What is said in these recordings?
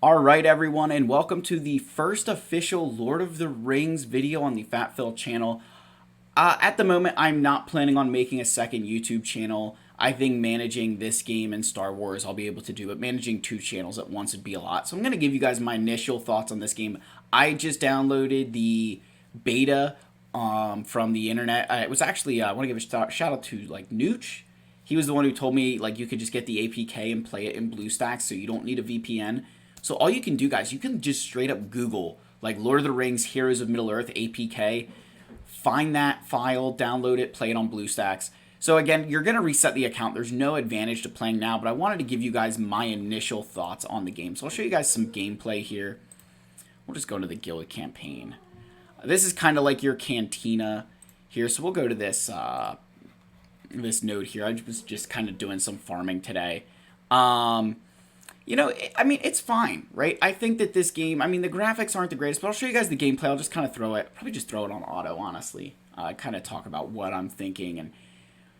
All right, everyone, and welcome to the first official Lord of the Rings video on the Fat Phil channel. At the moment, I'm not planning on making a second YouTube channel. I think managing this game and Star Wars, I'll be able to do it. Managing two channels at once would be a lot. So I'm going to give you guys my initial thoughts on this game. I just downloaded the beta from the internet. It was actually, I want to give a shout out to Nooch. He was the one who told me you could just get the APK and play it in BlueStacks, so you don't need a VPN. So all you can do, guys, you can just straight up Google Lord of the Rings Heroes of Middle Earth APK, find that file, download it, play it on BlueStacks. So again, you're going to reset the account. There's no advantage to playing now, but I wanted to give you guys my initial thoughts on the game. So I'll show you guys some gameplay here. We'll just go into the Gila Campaign. This is kind of like your cantina here. So we'll go to this this node here. I was just kind of doing some farming today. I mean, it's fine, right? I think that this game, I mean, the graphics aren't the greatest, but I'll show you guys the gameplay. I'll just kind of probably just throw it on auto, honestly. Kind of talk about what I'm thinking. And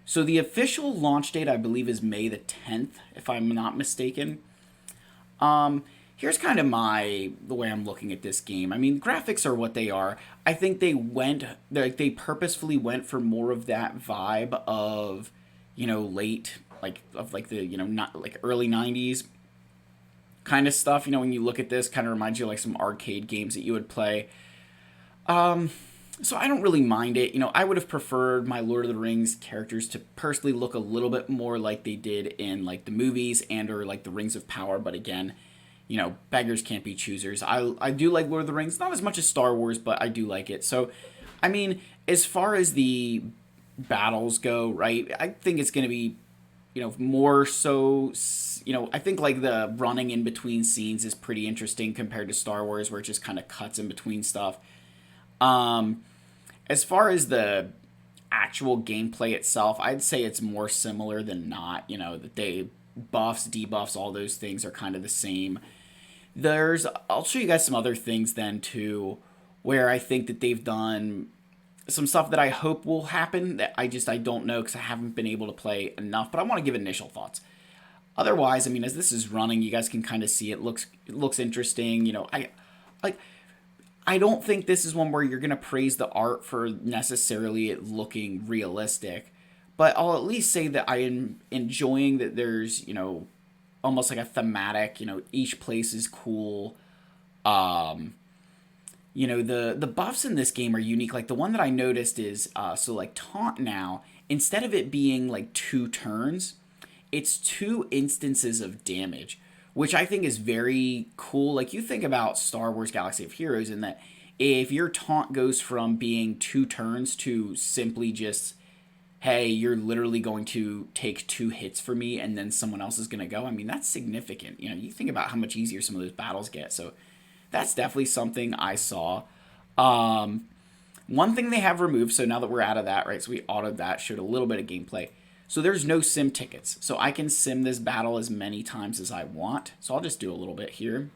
so the official launch date, I believe, is May the 10th, if I'm not mistaken. Here's kind of the way I'm looking at this game. I mean, graphics are what they are. I think they purposefully went for more of that vibe of, late, not early 90s kind of stuff. When you look at this, kind of reminds you of some arcade games that you would play. So I don't really mind it. I would have preferred my Lord of the Rings characters to personally look a little bit more like they did in the movies and or the Rings of Power. But again, beggars can't be choosers. I do like Lord of the Rings, not as much as Star Wars, but I do like it. So, I mean, as far as the battles go, right, I think it's going to be more so, I think the running in between scenes is pretty interesting compared to Star Wars, where it just kind of cuts in between stuff. As far as the actual gameplay itself, I'd say it's more similar than not. That they buffs, debuffs, all those things are kind of the same. I'll show you guys some other things then too, where I think that they've done some stuff that I hope will happen that I don't know because I haven't been able to play enough, but I want to give initial thoughts. Otherwise, I mean, as this is running, you guys can kind of see it looks interesting. I don't think this is one where you're gonna praise the art for necessarily it looking realistic, but I'll at least say that I am enjoying that there's almost like a thematic. Each place is cool. The buffs in this game are unique. The one that I noticed is taunt now, instead of it being two turns, it's two instances of damage, which I think is very cool. You think about Star Wars Galaxy of Heroes, in that if your taunt goes from being two turns to simply just, hey, you're literally going to take two hits for me and then someone else is going to go, I mean, that's significant. You think about how much easier some of those battles get. So that's definitely something I saw. One thing they have removed, so now that we're out of that, right, so we autoed that, showed a little bit of gameplay. So there's no sim tickets. So I can sim this battle as many times as I want. So I'll just do a little bit here.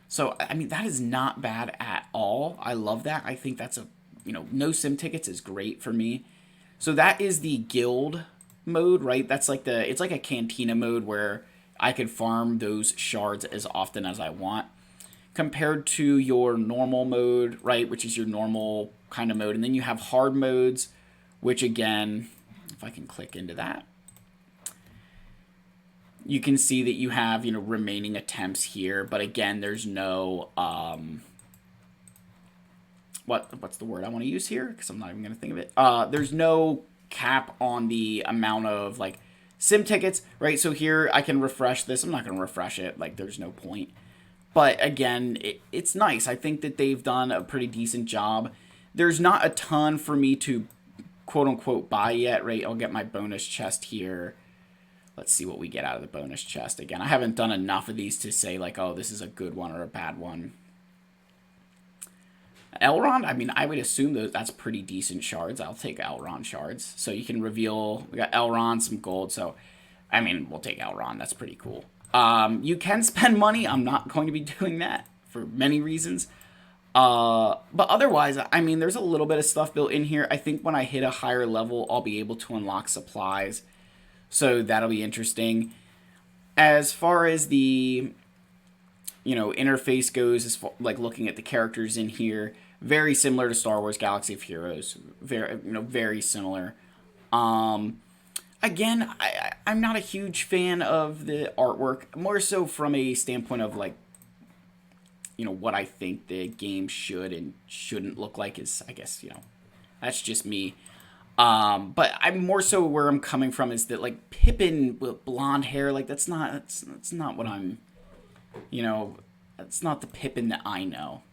So, I mean, that is not bad at all. I love that. I think that's no sim tickets is great for me. So that is the guild mode, right? That's it's like a cantina mode where I could farm those shards as often as I want, compared to your normal mode, right, which is your normal kind of mode. And then you have hard modes, which again, if I can click into that, you can see that you have, remaining attempts here. But again, there's no, what's the word I want to use here? Because I'm not even going to think of it. There's no cap on the amount of, sim tickets, right? So here I can refresh this. I'm not going to refresh it. There's no point. But again, it's nice. I think that they've done a pretty decent job. There's not a ton for me to quote-unquote buy yet, right? I'll get my bonus chest here. Let's see what we get out of the bonus chest. Again, I haven't done enough of these to say, oh, this is a good one or a bad one. Elrond, I mean, I would assume that's pretty decent shards. I'll take Elrond shards. So you can reveal, we got Elrond, some gold. So, I mean, we'll take Elrond. That's pretty cool. You can spend money. I'm not going to be doing that for many reasons. But otherwise, I mean, there's a little bit of stuff built in here. I think when I hit a higher level, I'll be able to unlock supplies. So that'll be interesting. As far as the interface goes, as far, like looking at the characters in here, very similar to Star Wars Galaxy of Heroes. Very similar. Um, Again, I'm not a huge fan of the artwork, more so from a standpoint of like, what I think the game should and shouldn't look like is, I guess, that's just me. But I'm more so where I'm coming from is that like Pippin with blonde hair, like that's not what I'm, you know, that's not the Pippin that I know.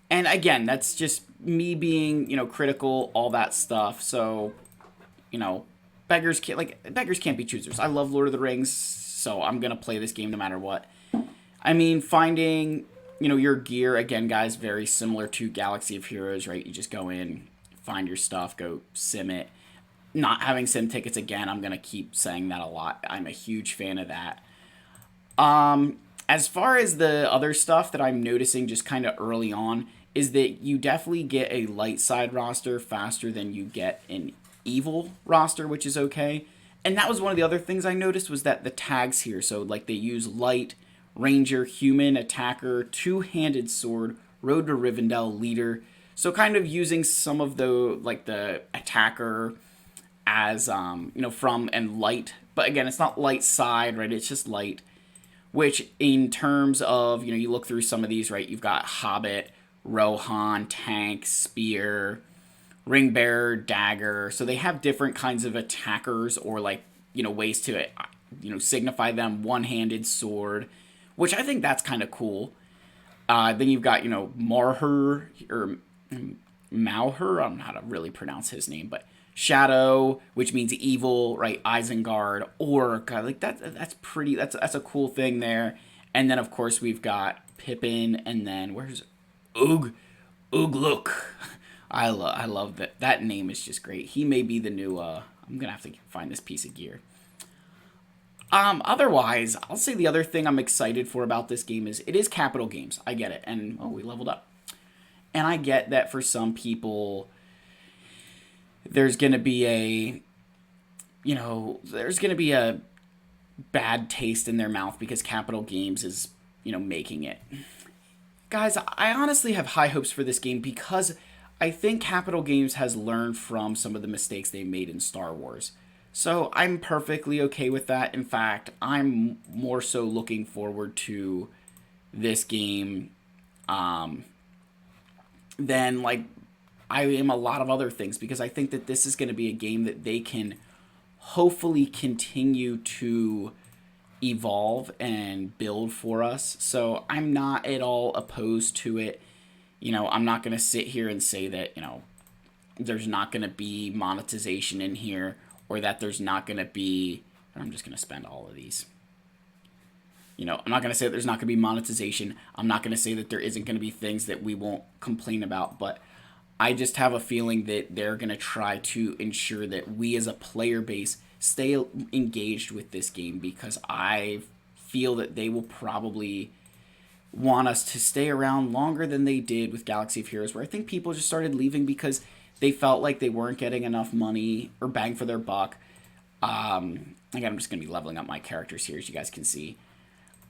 And again, that's just me being, critical, all that stuff. So, you know, beggars can't be choosers. I love Lord of the Rings, so I'm gonna play this game no matter what. I mean, finding, your gear, again, guys, very similar to Galaxy of Heroes, right? You just go in, find your stuff, go sim it. Not having sim tickets, again, I'm going to keep saying that a lot. I'm a huge fan of that. As far as the other stuff that I'm noticing just kind of early on is that you definitely get a light side roster faster than you get an evil roster, which is okay. And that was one of the other things I noticed was that the tags here, so like they use light, ranger, human, attacker, two-handed sword, road to Rivendell, leader. So kind of using some of the attacker as from and light, but again, it's not light side, right? It's just light. Which in terms of you look through some of these, right? You've got Hobbit, Rohan, tank, spear, ring bearer, dagger. So they have different kinds of attackers or like ways to signify them. One-handed sword, which I think that's kind of cool. Then you've got Marher or Malher. I don't know how to really pronounce his name, but Shadow, which means evil, right? Isengard, Orc, like that's pretty. That's a cool thing there. And then of course we've got Pippin, and then where's Ugluk. I love that. That name is just great. He may be the new. I'm gonna have to find this piece of gear. Otherwise, I'll say the other thing I'm excited for about this game is it is Capital Games. I get it, and we leveled up. And I get that for some people, there's gonna be a bad taste in their mouth because Capital Games is making it. Guys, I honestly have high hopes for this game because I think Capital Games has learned from some of the mistakes they made in Star Wars. So I'm perfectly okay with that. In fact, I'm more so looking forward to this game than like I am a lot of other things because I think that this is going to be a game that they can hopefully continue to evolve and build for us. So I'm not at all opposed to it. I'm not going to sit here and say that, there's not going to be monetization in here or that there's not going to be, I'm just going to spend all of these. I'm not going to say that there's not going to be monetization. I'm not going to say that there isn't going to be things that we won't complain about, but I just have a feeling that they're going to try to ensure that we as a player base stay engaged with this game because I feel that they will probably want us to stay around longer than they did with Galaxy of Heroes, where I think people just started leaving because they felt like they weren't getting enough money or bang for their buck. Again, I'm just going to be leveling up my characters here, as you guys can see.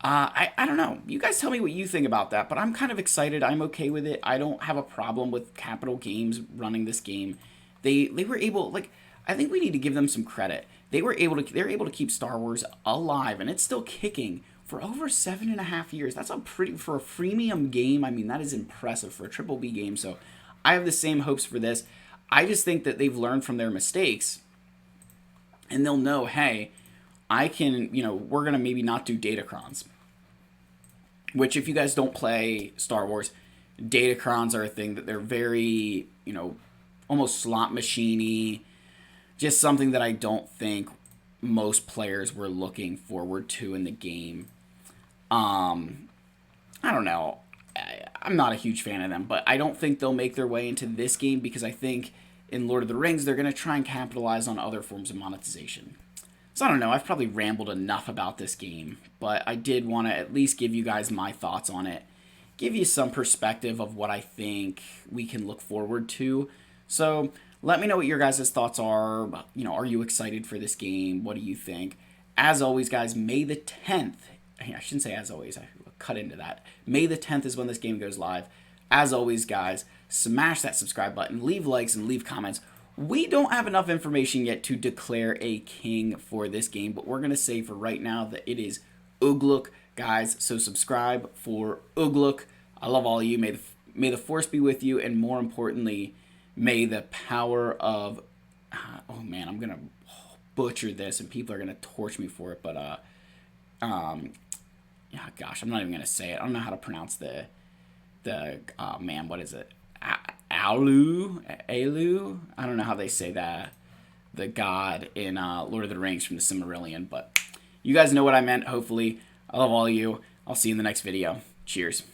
I don't know. You guys tell me what you think about that, but I'm kind of excited. I'm okay with it. I don't have a problem with Capital Games running this game. They were able, like, I think we need to give them some credit. They're able to keep Star Wars alive, and it's still kicking for over 7.5 years. That's for a freemium game. I mean, that is impressive for a triple B game. So I have the same hopes for this. I just think that they've learned from their mistakes, and they'll know, hey, I can, we're going to maybe not do datacrons. Which, if you guys don't play Star Wars, datacrons are a thing that they're very, almost slot machine-y. Just something that I don't think most players were looking forward to in the game. I don't know. I'm not a huge fan of them, but I don't think they'll make their way into this game because I think in Lord of the Rings, they're going to try and capitalize on other forms of monetization. So I don't know, I've probably rambled enough about this game, but I did want to at least give you guys my thoughts on it, give you some perspective of what I think we can look forward to. So let me know what your guys' thoughts are. Are you excited for this game? What do you think? As always, guys, May the 10th, I shouldn't say as always, cut into that. May the 10th is when this game goes live. As always, guys, smash that subscribe button, leave likes, and leave comments. We don't have enough information yet to declare a king for this game, but we're going to say for right now that it is Ugluk, guys. So subscribe for Ugluk. I love all of you. May the force be with you, and more importantly, may the power of... oh, man, I'm going to butcher this, and people are going to torch me for it, but... yeah, gosh, I'm not even going to say it. I don't know how to pronounce oh, man, what is it? Alu? I don't know how they say that. The god in Lord of the Rings from the Silmarillion, but you guys know what I meant, hopefully. I love all of you. I'll see you in the next video. Cheers.